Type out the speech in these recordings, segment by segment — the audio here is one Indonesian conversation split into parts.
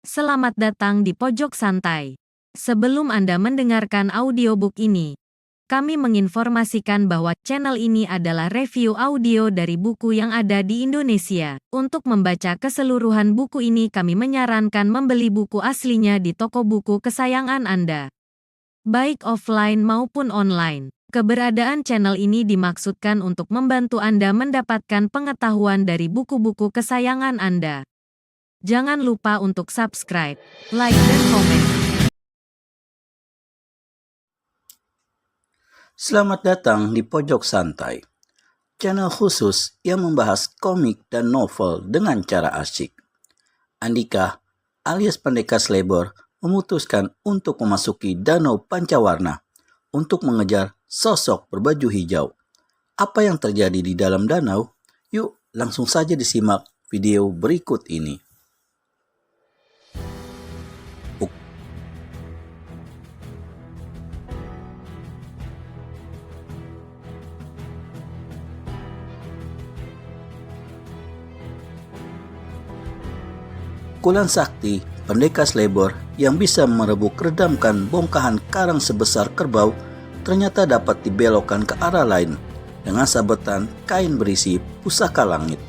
Selamat datang di Pojok Santai. Sebelum Anda mendengarkan audiobook ini, kami menginformasikan bahwa channel ini adalah review audio dari buku yang ada di Indonesia. Untuk membaca keseluruhan buku ini, kami menyarankan membeli buku aslinya di toko buku kesayangan Anda, baik offline maupun online. Keberadaan channel ini dimaksudkan untuk membantu Anda mendapatkan pengetahuan dari buku-buku kesayangan Anda. Jangan lupa untuk subscribe, like, dan komen. Selamat datang di Pojok Santai, channel khusus yang membahas komik dan novel dengan cara asyik. Andika alias Pendekar Slebor memutuskan untuk memasuki Danau Pancawarna untuk mengejar sosok berbaju hijau. Apa yang terjadi di dalam danau? Yuk langsung saja disimak video berikut ini. Pukulan sakti Pendekar Slebor yang bisa merebuk redamkan bongkahan karang sebesar kerbau ternyata dapat dibelokkan ke arah lain dengan sabetan kain berisi pusaka langit.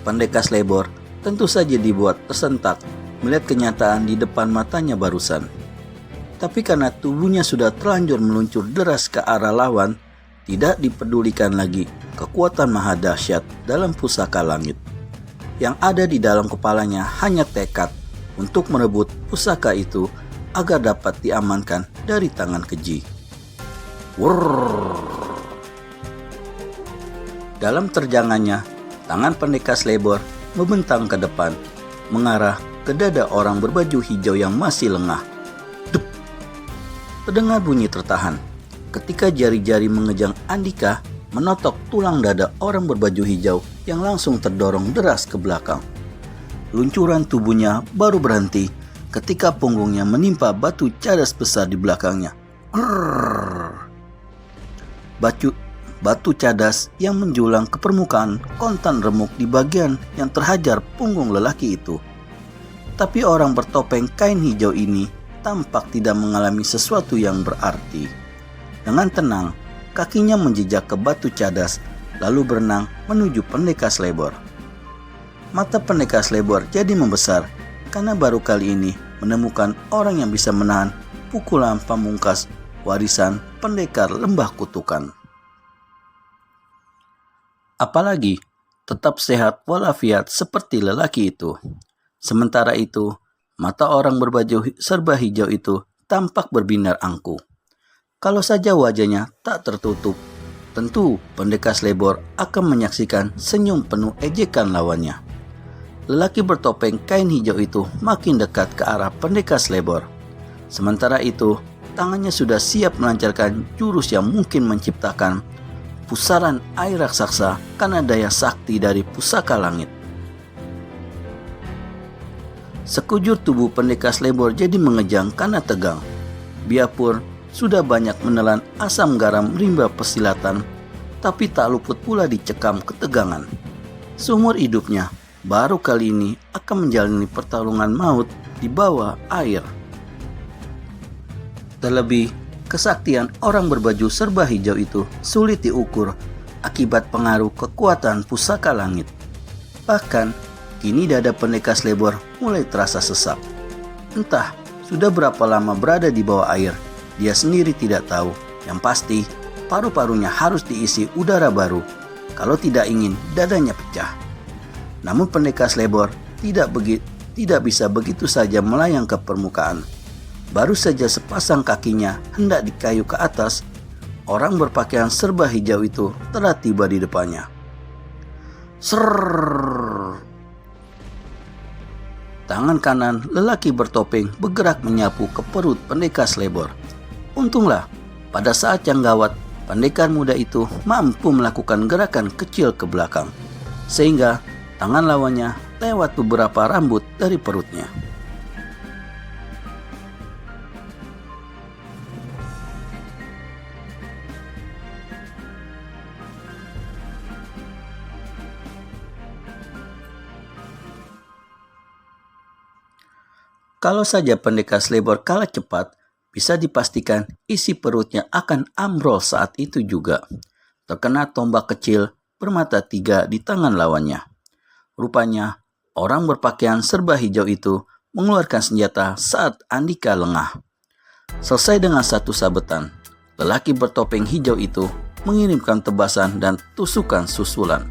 Pendekar Slebor tentu saja dibuat tersentak melihat kenyataan di depan matanya barusan. Tapi karena tubuhnya sudah terlanjur meluncur deras ke arah lawan, tidak dipedulikan lagi kekuatan maha dahsyat dalam pusaka langit. Yang ada di dalam kepalanya hanya tekad untuk merebut pusaka itu agar dapat diamankan dari tangan keji. Wurr. Dalam terjangannya, tangan Pendekar Slebor membentang ke depan, mengarah ke dada orang berbaju hijau yang masih lengah. Dup! Terdengar bunyi tertahan ketika jari-jari mengejang Andika menotok tulang dada orang berbaju hijau yang langsung terdorong deras ke belakang. Luncuran tubuhnya baru berhenti ketika punggungnya menimpa batu cadas besar di belakangnya. Batu cadas yang menjulang ke permukaan kontan remuk di bagian yang terhajar punggung lelaki itu. Tapi orang bertopeng kain hijau ini tampak tidak mengalami sesuatu yang berarti. Dengan tenang, kakinya menjejak ke batu cadas, lalu berenang menuju Pendekar Slebor. Mata Pendekar Slebor jadi membesar karena baru kali ini menemukan orang yang bisa menahan pukulan pamungkas warisan pendekar lembah kutukan. Apalagi tetap sehat walafiat seperti lelaki itu. Sementara itu, mata orang berbaju serba hijau itu tampak berbinar angkuh. Kalau saja wajahnya tak tertutup, tentu Pendekar Slebor akan menyaksikan senyum penuh ejekan lawannya. Lelaki bertopeng kain hijau itu makin dekat ke arah Pendekar Slebor. Sementara itu, tangannya sudah siap melancarkan jurus yang mungkin menciptakan pusaran air raksasa karena daya sakti dari pusaka langit. Sekujur tubuh Pendekar Slebor jadi mengejang karena tegang. Biarpun sudah banyak menelan asam garam rimba persilatan, tapi tak luput pula dicekam ketegangan. Seumur hidupnya, baru kali ini akan menjalani pertarungan maut di bawah air. Terlebih, kesaktian orang berbaju serba hijau itu sulit diukur akibat pengaruh kekuatan pusaka langit. Bahkan, kini dada Pendekar Slebor mulai terasa sesak. Entah sudah berapa lama berada di bawah air, dia sendiri tidak tahu. Yang pasti, paru-parunya harus diisi udara baru kalau tidak ingin dadanya pecah. Namun Pendekar Slebor tidak bisa begitu saja melayang ke permukaan. Baru saja sepasang kakinya hendak dikayu ke atas, orang berpakaian serba hijau itu telah tiba di depannya. Serrrr. Tangan kanan lelaki bertopeng bergerak menyapu ke perut Pendekar Slebor. Untunglah, pada saat yang gawat, pendekar muda itu mampu melakukan gerakan kecil ke belakang, sehingga tangan lawannya lewat beberapa rambut dari perutnya. Kalau saja pendekar Slebor kalah cepat, bisa dipastikan isi perutnya akan ambrol saat itu juga. Terkena tombak kecil bermata 3 di tangan lawannya. Rupanya, orang berpakaian serba hijau itu mengeluarkan senjata saat Andika lengah. Selesai dengan satu sabetan, lelaki bertopeng hijau itu mengirimkan tebasan dan tusukan susulan.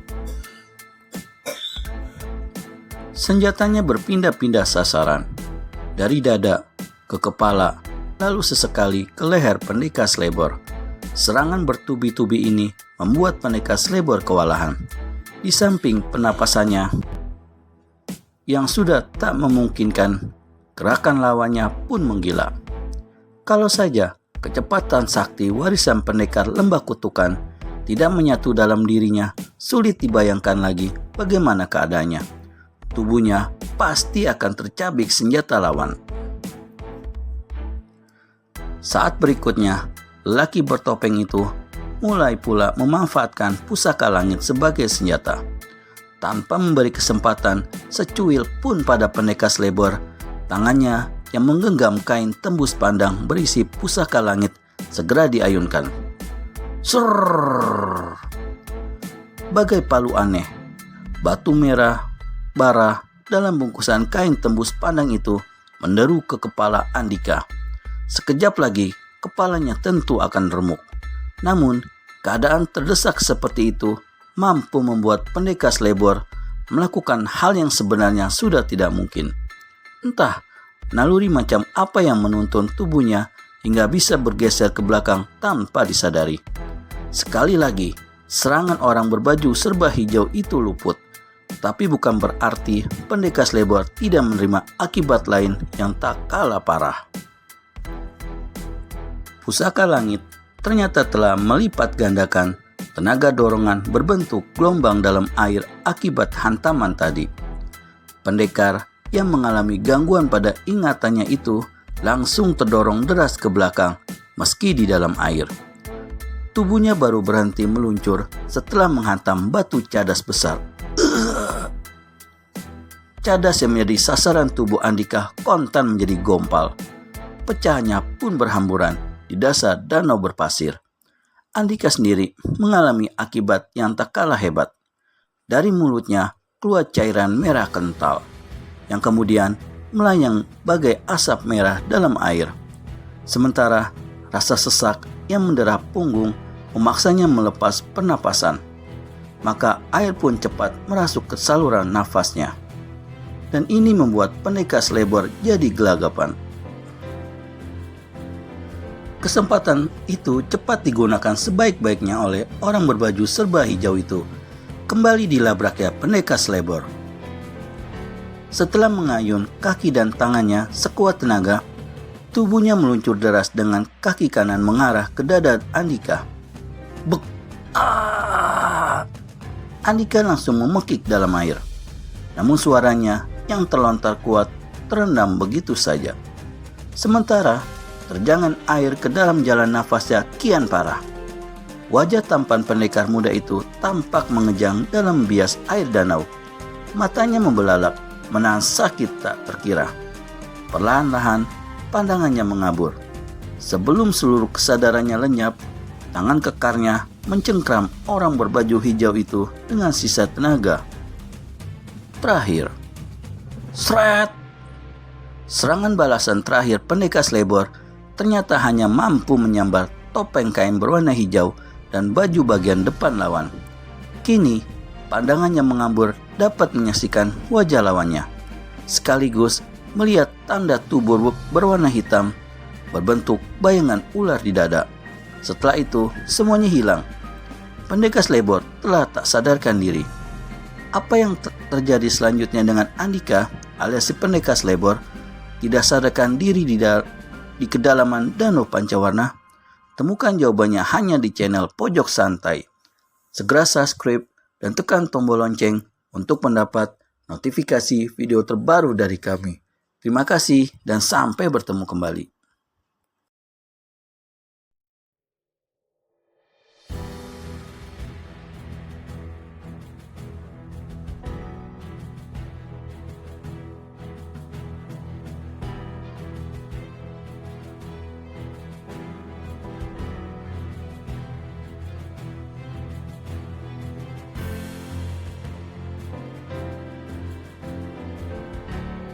Senjatanya berpindah-pindah sasaran, dari dada ke kepala, lalu sesekali ke leher pendekar Slebor. Serangan bertubi-tubi ini membuat pendekar Slebor kewalahan. Di samping penapasannya yang sudah tak memungkinkan, gerakan lawannya pun menggila. Kalau saja kecepatan sakti warisan pendekar Lembah Kutukan tidak menyatu dalam dirinya, sulit dibayangkan lagi bagaimana keadaannya. Tubuhnya pasti akan tercabik senjata lawan. Saat berikutnya, lelaki bertopeng itu mulai pula memanfaatkan pusaka langit sebagai senjata. Tanpa memberi kesempatan secuil pun pada pendekar Slebor, tangannya yang menggenggam kain tembus pandang berisi pusaka langit segera diayunkan. Serrrr! Bagai palu aneh, batu merah bara dalam bungkusan kain tembus pandang itu menderu ke kepala Andika. Sekejap lagi, kepalanya tentu akan remuk. Namun, keadaan terdesak seperti itu mampu membuat pendekar Slebor melakukan hal yang sebenarnya sudah tidak mungkin. Entah, naluri macam apa yang menuntun tubuhnya hingga bisa bergeser ke belakang tanpa disadari. Sekali lagi, serangan orang berbaju serba hijau itu luput. Tapi bukan berarti pendekar Slebor tidak menerima akibat lain yang tak kalah parah. Pusaka langit ternyata telah melipat gandakan tenaga dorongan berbentuk gelombang dalam air akibat hantaman tadi. Pendekar yang mengalami gangguan pada ingatannya itu langsung terdorong deras ke belakang meski di dalam air. Tubuhnya baru berhenti meluncur setelah menghantam batu cadas besar. Cadas yang menjadi sasaran tubuh Andika kontan menjadi gompal. Pecahnya pun berhamburan di dasar danau berpasir. Andika sendiri mengalami akibat yang tak kalah hebat. Dari mulutnya keluar cairan merah kental, yang kemudian melayang bagai asap merah dalam air. Sementara rasa sesak yang mendera punggung memaksanya melepas pernapasan. Maka air pun cepat merasuk ke saluran nafasnya. Dan ini membuat pendekar Slebor jadi gelagapan. Kesempatan itu cepat digunakan sebaik-baiknya oleh orang berbaju serba hijau itu. Kembali dilabraknya pendekar Slebor. Setelah mengayun kaki dan tangannya sekuat tenaga, tubuhnya meluncur deras dengan kaki kanan mengarah ke dada Andika. Bek! Andika langsung memekik dalam air. Namun suaranya yang terlontar kuat terendam begitu saja. Sementara terjangan air ke dalam jalan nafasnya kian parah. Wajah tampan pendekar muda itu tampak mengejang dalam bias air danau. Matanya membelalak, menahan sakit tak terkira. Perlahan-lahan pandangannya mengabur. Sebelum seluruh kesadarannya lenyap, tangan kekarnya mencengkram orang berbaju hijau itu dengan sisa tenaga. Terakhir, sret! Serangan balasan terakhir pendekar Slebor ternyata hanya mampu menyambar topeng kain berwarna hijau dan baju bagian depan lawan. Kini, pandangannya mengambur dapat menyaksikan wajah lawannya, sekaligus melihat tanda tubuh berwarna hitam berbentuk bayangan ular di dada. Setelah itu, semuanya hilang. Pendekar Slebor telah tak sadarkan diri. Apa yang terjadi selanjutnya dengan Andika alias si pendekar Slebor tidak sadarkan diri di kedalaman Danau Pancawarna? Temukan jawabannya hanya di channel Pojok Santai. Segera subscribe dan tekan tombol lonceng untuk mendapat notifikasi video terbaru dari kami. Terima kasih dan sampai bertemu kembali.